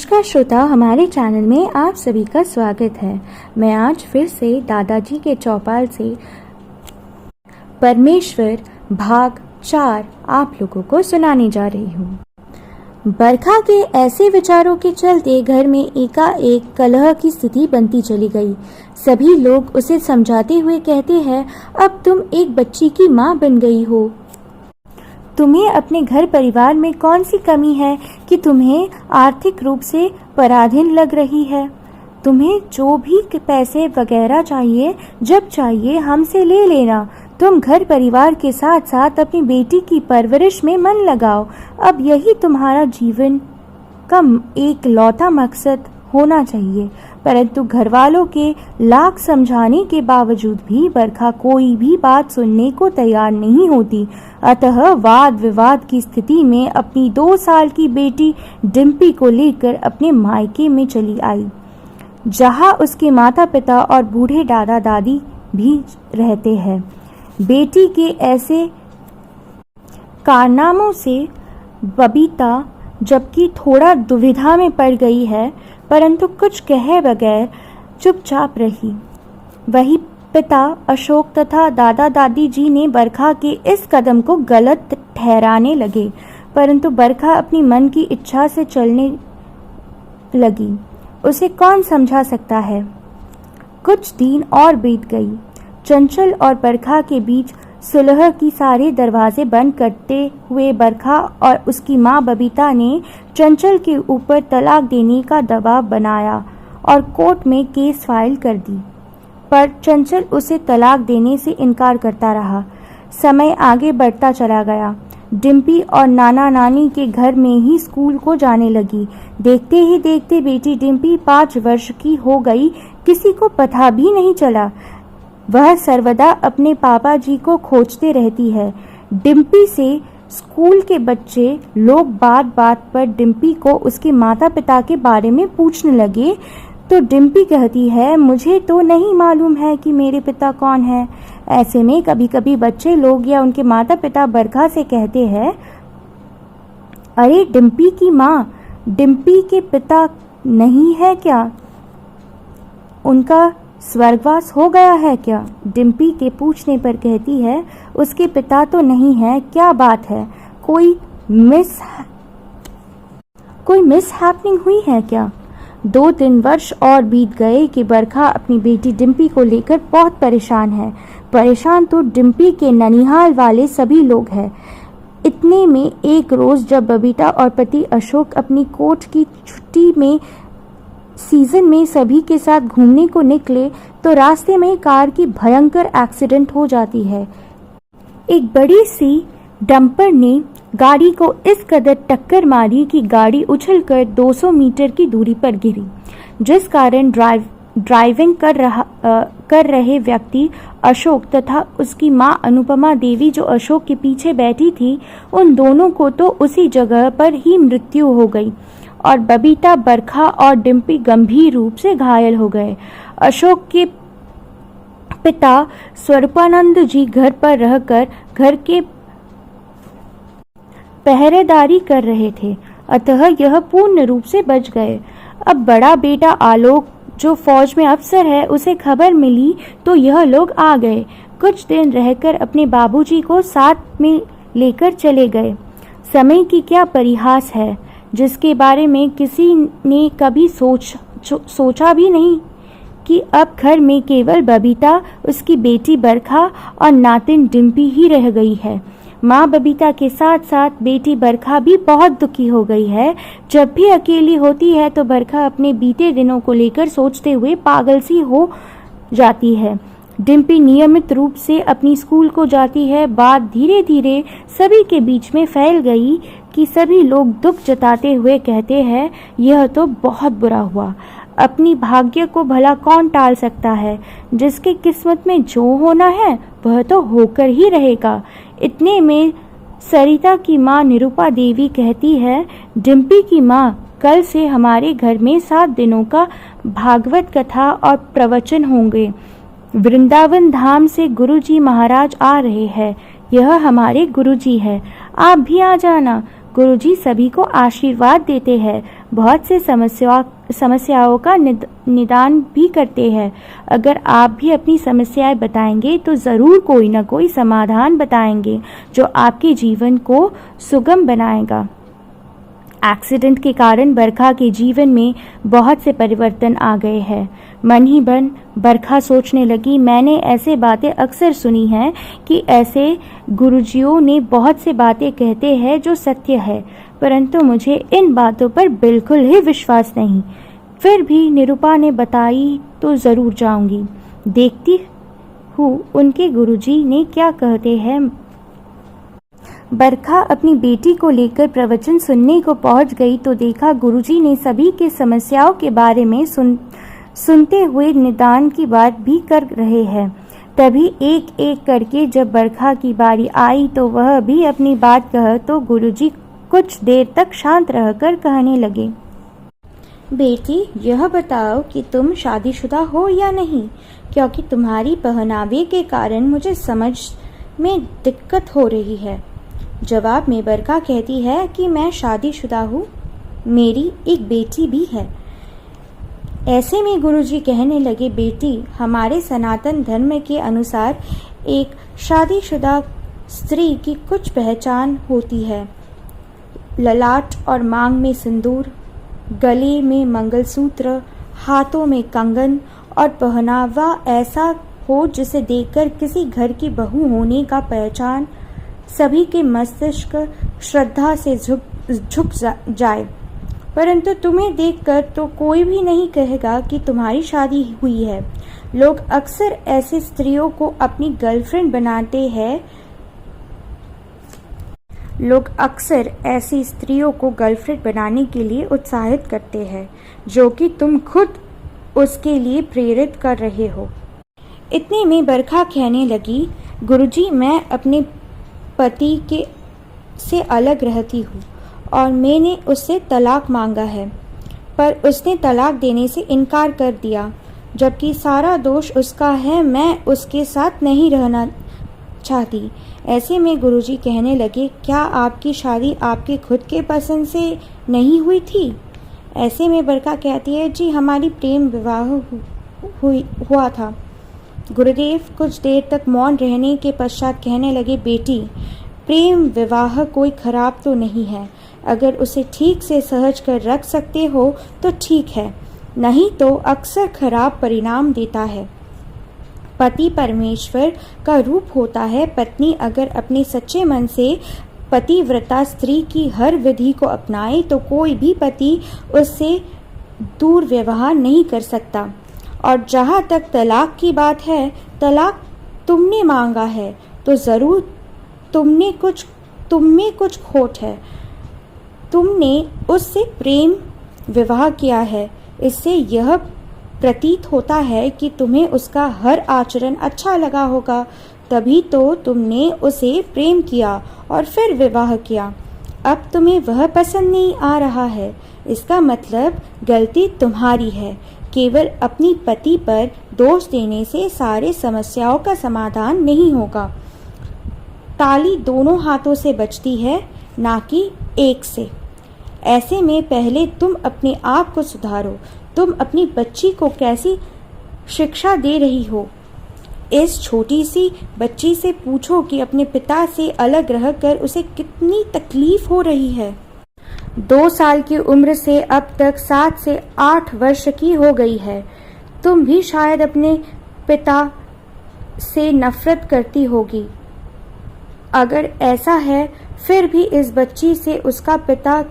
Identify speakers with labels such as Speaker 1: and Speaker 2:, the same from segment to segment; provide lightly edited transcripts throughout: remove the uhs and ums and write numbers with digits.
Speaker 1: नमस्कार श्रोता, हमारे चैनल में आप सभी का स्वागत है। मैं आज फिर से दादाजी के चौपाल से परमेश्वर भाग 4 आप लोगों को सुनाने जा रही हूँ। बरखा के ऐसे विचारों के चलते घर में एकाएक कलह की स्थिति बनती चली गई। सभी लोग उसे समझाते हुए कहते हैं, अब तुम एक बच्ची की माँ बन गई हो। तुम्हें अपने घर परिवार में कौन सी कमी है कि तुम्हें आर्थिक रूप से पराधीन लग रही है। तुम्हें जो भी पैसे वगैरह चाहिए, जब चाहिए हमसे ले लेना। तुम घर परिवार के साथ साथ अपनी बेटी की परवरिश में मन लगाओ। अब यही तुम्हारा जीवन का एक लौता मकसद होना चाहिए। परंतु घरवालों के लाख समझाने के बावजूद भी बरखा कोई भी बात सुनने को तैयार नहीं होती। अतः वाद विवाद की स्थिति में अपनी 2 साल की बेटी डिम्पी को लेकर अपने मायके में चली आई, जहां उसके माता पिता और बूढ़े दादा दादी भी रहते हैं। बेटी के ऐसे कारनामों से बबीता जबकि थोड़ा दुविधा में पड़ गई है, परंतु कुछ कहे बगैर चुपचाप रही। वही पिता अशोक तथा दादा दादी जी ने बरखा के इस कदम को गलत ठहराने लगे, परंतु बरखा अपनी मन की इच्छा से चलने लगी। उसे कौन समझा सकता है। कुछ दिन और बीत गई। चंचल और बरखा के बीच सुलह की सारे दरवाजे बंद करते हुए बरखा और उसकी माँ बबीता ने चंचल के ऊपर तलाक देने का दबाव बनाया और कोर्ट में केस फाइल कर दी, पर चंचल उसे तलाक देने से इनकार करता रहा। समय आगे बढ़ता चला गया। डिम्पी और नाना नानी के घर में ही स्कूल को जाने लगी। देखते ही देखते बेटी डिम्पी 5 वर्ष की हो गई। किसी को पता भी नहीं चला। वह सर्वदा अपने पापा जी को खोजते रहती है। डिम्पी से स्कूल के बच्चे लोग बात बात पर डिम्पी को उसके माता पिता के बारे में पूछने लगे, तो डिम्पी कहती है, मुझे तो नहीं मालूम है कि मेरे पिता कौन है। ऐसे में कभी कभी बच्चे लोग या उनके माता पिता बरखा से कहते हैं, अरे डिम्पी की माँ, डिम्पी के पिता नहीं है क्या? उनका स्वर्गवास हो गया है क्या? डिम्पी के पूछने पर कहती है, उसके पिता तो नहीं है। क्या बात है? कोई मिस हैपनिंग हुई है क्या? 2-3 वर्ष और बीत गए कि बरखा अपनी बेटी डिम्पी को लेकर बहुत परेशान है। परेशान तो डिम्पी के ननिहाल वाले सभी लोग हैं। इतने में एक रोज जब बबीता और पति अशोक अपनी कोर्ट की छुट्टी में सीजन में सभी के साथ घूमने को निकले, तो रास्ते में कार की भयंकर एक्सीडेंट हो जाती है। एक बड़ी सी डंपर ने गाड़ी को इस कदर टक्कर मारी कि गाड़ी उछलकर 200 मीटर की दूरी पर गिरी, जिस कारण ड्राइविंग कर रहे व्यक्ति अशोक तथा उसकी मां अनुपमा देवी जो अशोक के पीछे बैठी थी, उन दोनों को तो उसी जगह पर ही मृत्यु हो गई और बबीता, बरखा और डिम्पी गंभीर रूप से घायल हो गए। अशोक के पिता स्वरूपानंद जी घर पर रहकर घर के पहरेदारी कर रहे थे, अतः यह पूर्ण रूप से बच गए। अब बड़ा बेटा आलोक जो फौज में अफसर है, उसे खबर मिली तो यह लोग आ गए। कुछ दिन रहकर अपने बाबूजी को साथ में लेकर चले गए। समय की क्या परिहास है, जिसके बारे में किसी ने कभी सोचा भी नहीं कि अब घर में केवल बबीता, उसकी बेटी बरखा और नातिन डिम्पी ही रह गई है। माँ बबीता के साथ साथ बेटी बरखा भी बहुत दुखी हो गई है। जब भी अकेली होती है तो बरखा अपने बीते दिनों को लेकर सोचते हुए पागल सी हो जाती है। डिम्पी नियमित रूप से अपनी स्कूल को जाती है। बात धीरे धीरे सभी के बीच में फैल गई कि सभी लोग दुख जताते हुए कहते हैं, यह तो बहुत बुरा हुआ। अपनी भाग्य को भला कौन टाल सकता है। जिसके किस्मत में जो होना है वह तो होकर ही रहेगा। इतने में सरिता की माँ निरूपा देवी कहती है, डिम्पी की माँ, कल से हमारे घर में 7 दिनों का भागवत कथा और प्रवचन होंगे। वृंदावन धाम से गुरुजी महाराज आ रहे हैं। यह हमारे गुरुजी है। आप भी आ जाना। गुरुजी सभी को आशीर्वाद देते हैं। बहुत से समस्याओं का निदान भी करते हैं। अगर आप भी अपनी समस्याएं बताएंगे तो ज़रूर कोई ना कोई समाधान बताएंगे जो आपके जीवन को सुगम बनाएगा। एक्सीडेंट के कारण बरखा के जीवन में बहुत से परिवर्तन आ गए हैं। मन ही मन बरखा सोचने लगी, मैंने ऐसे बातें अक्सर सुनी हैं कि ऐसे गुरुजियों ने बहुत से बातें कहते हैं जो सत्य है, परंतु मुझे इन बातों पर बिल्कुल ही विश्वास नहीं। फिर भी निरूपा ने बताई तो ज़रूर जाऊंगी, देखती हूँ उनके गुरुजी ने क्या कहते हैं। बरखा अपनी बेटी को लेकर प्रवचन सुनने को पहुंच गई तो देखा गुरुजी ने सभी के समस्याओं के बारे में सुनते हुए निदान की बात भी कर रहे हैं। तभी एक एक करके जब बरखा की बारी आई तो वह भी अपनी बात कह तो गुरुजी कुछ देर तक शांत रहकर कहने लगे, बेटी यह बताओ कि तुम शादीशुदा हो या नहीं, क्योंकि तुम्हारी पहनावे के कारण मुझे समझ में दिक्कत हो रही है। जवाब में बरखा कहती है कि मैं शादीशुदा हूँ, मेरी एक बेटी भी है। ऐसे में गुरुजी कहने लगे, बेटी हमारे सनातन धर्म के अनुसार एक शादीशुदा स्त्री की कुछ पहचान होती है। ललाट और मांग में सिंदूर, गले में मंगलसूत्र, हाथों में कंगन और पहनावा ऐसा हो जिसे देखकर किसी घर की बहू होने का पहचान सभी के मस्तिष्क श्रद्धा से झुक जाए। परंतु तुम्हें देखकर तो कोई भी नहीं कहेगा कि तुम्हारी शादी हुई है। लोग अक्सर ऐसी स्त्रियों को अपनी गर्लफ्रेंड बनाते हैं। लोग अक्सर ऐसी स्त्रियों को गर्लफ्रेंड बनाने के लिए उत्साहित करते हैं, जो कि तुम खुद उसके लिए प्रेरित कर रहे हो। इतने में बरखा कहने लगी, गुरुजी मैं अपने पति के से अलग रहती हूँ और मैंने उससे तलाक मांगा है, पर उसने तलाक देने से इनकार कर दिया, जबकि सारा दोष उसका है। मैं उसके साथ नहीं रहना चाहती। ऐसे में गुरुजी कहने लगे, क्या आपकी शादी आपके खुद के पसंद से नहीं हुई थी? ऐसे में बरखा कहती है, जी हमारी प्रेम विवाह हुआ था। गुरुदेव कुछ देर तक मौन रहने के पश्चात कहने लगे, बेटी प्रेम विवाह कोई खराब तो नहीं है। अगर उसे ठीक से सहज कर रख सकते हो तो ठीक है, नहीं तो अक्सर खराब परिणाम देता है। पति परमेश्वर का रूप होता है। पत्नी अगर अपने सच्चे मन से पतिव्रता स्त्री की हर विधि को अपनाए तो कोई भी पति उससे दुर्व्यवहार नहीं कर सकता। और जहाँ तक तलाक की बात है, तलाक तुमने मांगा है तो ज़रूर तुम में कुछ खोट है। तुमने उससे प्रेम विवाह किया है, इससे यह प्रतीत होता है कि तुम्हें उसका हर आचरण अच्छा लगा होगा, तभी तो तुमने उसे प्रेम किया और फिर विवाह किया। अब तुम्हें वह पसंद नहीं आ रहा है, इसका मतलब गलती तुम्हारी है। केवल अपनी पति पर दोष देने से सारे समस्याओं का समाधान नहीं होगा। ताली दोनों हाथों से बजती है, ना कि एक से। ऐसे में पहले तुम अपने आप को सुधारो। तुम अपनी बच्ची को कैसी शिक्षा दे रही हो? इस छोटी सी बच्ची से पूछो कि अपने पिता से अलग रहकर उसे कितनी तकलीफ हो रही है। 2 साल की उम्र से अब तक 7 से 8 वर्ष की हो गई है। तुम भी शायद अपने पिता से नफरत करती होगी। अगर ऐसा है, फिर भी इस बच्ची से उसका पिता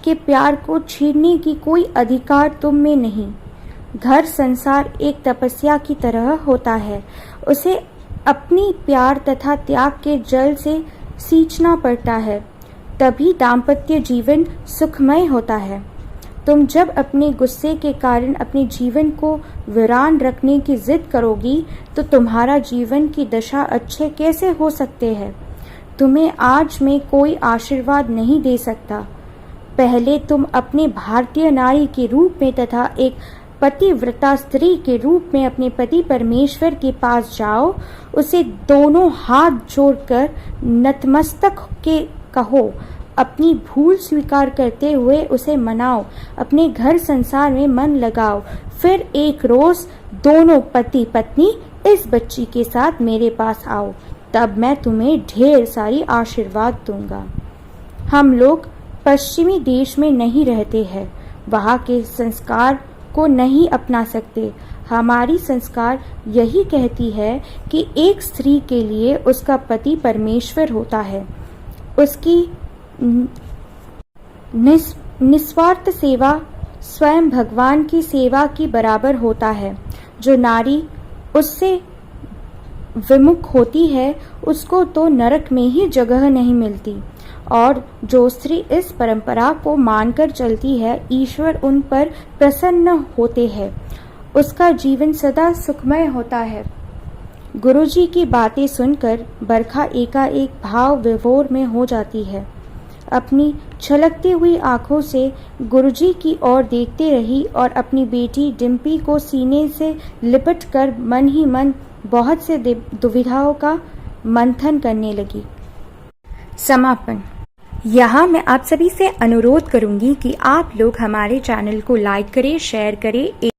Speaker 1: के प्यार को छीनने की कोई अधिकार तुम में नहीं। घर संसार एक तपस्या की तरह होता है, उसे अपनी प्यार तथा त्याग के जल से सींचना पड़ता है, तभी दाम्पत्य जीवन सुखमय होता है। तुम जब अपने गुस्से के कारण अपने जीवन को वीरान रखने की जिद करोगी तो तुम्हारा जीवन की दशा अच्छे कैसे हो सकते हैं। तुम्हें आज में कोई आशीर्वाद नहीं दे सकता। पहले तुम अपने भारतीय नारी के रूप में तथा एक पतिव्रता स्त्री के रूप में अपने पति परमेश्वर के पास जाओ, उसे दोनों हाथ जोड़कर नतमस्तक के कहो, अपनी भूल स्वीकार करते हुए उसे मनाओ, अपने घर संसार में मन लगाओ, फिर एक रोज दोनों पति पत्नी इस बच्ची के साथ मेरे पास आओ, तब मैं तुम्हें ढेर सारी आशीर्वाद दूंगा। हम लोग पश्चिमी देश में नहीं रहते हैं, वहाँ के संस्कार को नहीं अपना सकते। हमारी संस्कार यही कहती है कि एक स्त्री के लिए उसका पति परमेश्वर होता है, उसकी निस्वार्थ सेवा स्वयं भगवान की सेवा की बराबर होता है। जो नारी उससे विमुख होती है उसको तो नरक में ही जगह नहीं मिलती, और जो स्त्री इस परंपरा को मानकर चलती है, ईश्वर उन पर प्रसन्न होते हैं, उसका जीवन सदा सुखमय होता है। गुरुजी की बातें सुनकर बरखा एकाएक भाव विभोर में हो जाती है। अपनी छलकती हुई आंखों से गुरुजी की ओर देखती रही और अपनी बेटी डिम्पी को सीने से लिपटकर मन ही मन बहुत से दुविधाओं का मंथन करने लगी। समापन। यहाँ मैं आप सभी से अनुरोध करूंगी कि आप लोग हमारे चैनल को लाइक करें, शेयर करें।